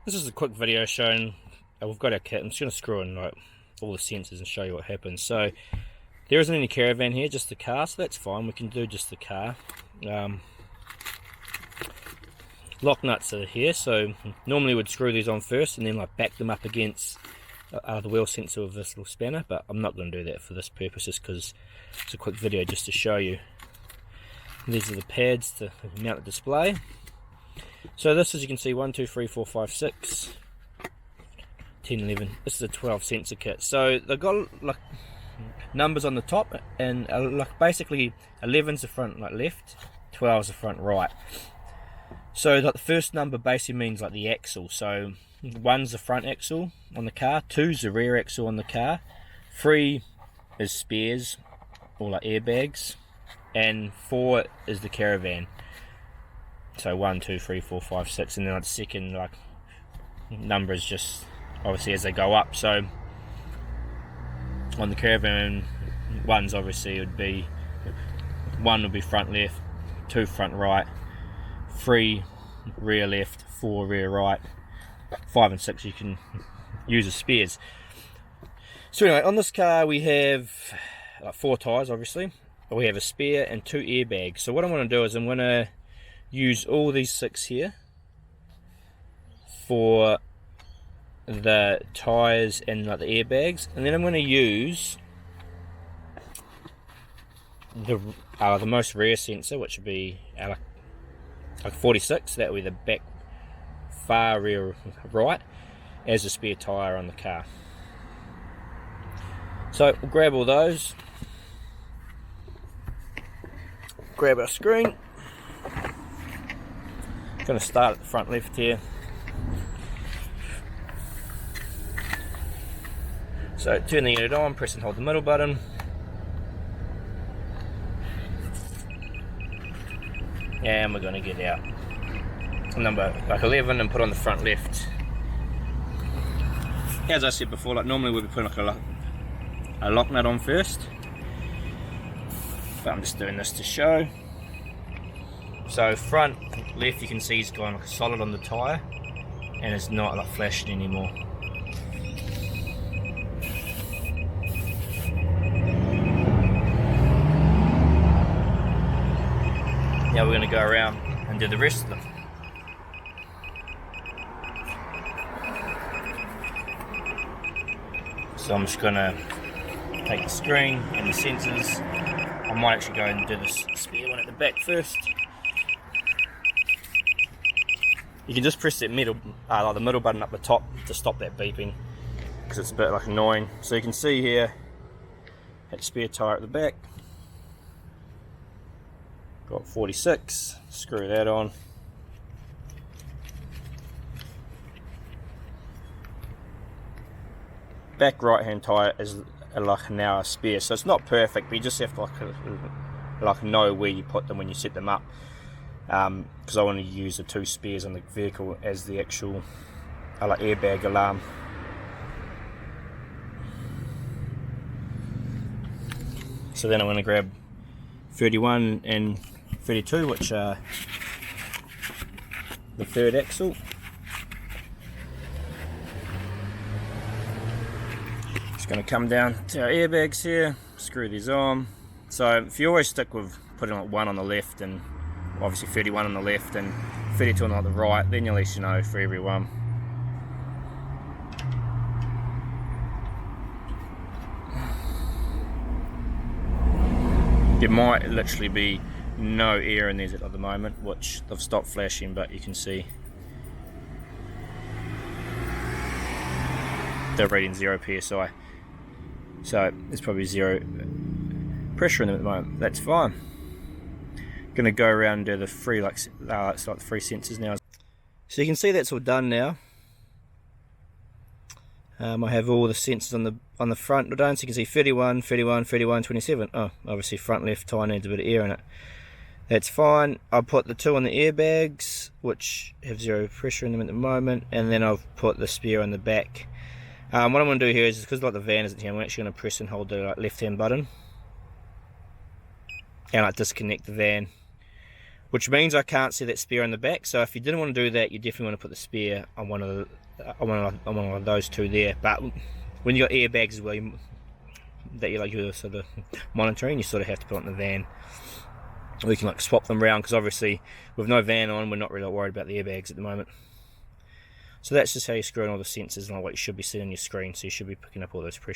This is a quick video showing we've got our kit. I'm just going to screw in like all the sensors and show you what happens. So there isn't any caravan here, just the car, so that's fine. We can do just the car. Lock nuts are here, so normally we'd screw these on first and then like back them up against the wheel sensor with this little spanner, but I'm not going to do that for this purpose, just because it's a quick video just to show you. These are the pads to mount the display. So this, as you can see, 1, 2, 3, 4, 5, 6, 10, 11. This is a 12 sensor kit. So they've got like numbers on the top, and like basically 11's the front like left, 12's the front right. So like the first number basically means like the axle. So 1's the front axle on the car, 2's the rear axle on the car, 3 is spares or like airbags, and 4 is the caravan. So 1, 2, 3, 4, 5, 6, and then like the second like number is just obviously as they go up. So on the caravan, 1's obviously would be 1 would be front left, 2 front right, 3 rear left, 4 rear right, 5 and 6 you can use as spares. So anyway, on this car we have like 4 tyres obviously, but we have a spare and 2 airbags. So what I'm going to do is I'm going to use all these 6 here for the tyres and like the airbags, and then I'm going to use the most rear sensor, which would be like 46, that would be the back far rear right, as a spare tyre on the car. So we'll grab all those, grab our screen. Going to start at the front left here. So turn the unit on, press and hold the middle button. And we're going to get out number like 11 and put on the front left. As I said before, like normally we'd be putting like a lock nut on first, but I'm just doing this to show. So front left, you can see it's gone like solid on the tyre, and it's not like flashing anymore. Now we're going to go around and do the rest of them. So I'm just going to take the screen and the sensors. I might actually go and do this spare one at the back first. You can just press that middle, like the middle button up the top to stop that beeping, because it's a bit like annoying. So you can see here, that spare tyre at the back. Got 46, screw that on. Back right hand tyre is like now a spare, so it's not perfect, but you just have to like know where you put them when you set them up. Because I want to use the 2 spares on the vehicle as the actual like airbag alarm. So then I'm going to grab 31 and 32, which are the third axle. Just going to come down to our airbags here, screw these on. So if you always stick with putting like 1 on the left and obviously 31 on the left and 32 on the right, then at least you know for everyone. There might literally be no air in these at the moment, which they've stopped flashing, but you can see they're reading 0 psi, so there's probably 0 pressure in them at the moment. That's fine. Going to go around and do the 3 it's like the 3 sensors now. So you can see that's all done now. I have all the sensors on the front done, so you can see 31, 31, 31, 27. Oh, obviously front left tyre needs a bit of air in it. That's fine. I'll put the 2 on the airbags, which have 0 pressure in them at the moment, and then I've put the spare on the back. What I'm going to do here is, because like the van isn't here, I'm actually going to press and hold the left hand button and disconnect the van which means I can't see that spare on the back. So if you didn't want to do that, you definitely want to put the spare on one of those two there. But when you got airbags as well, that you're sort of monitoring, you sort of have to put it in the van. We can like swap them around, because obviously with no van on, we're not really worried about the airbags at the moment. So that's just how you screw in all the sensors and what you should be seeing on your screen. So you should be picking up all those pressure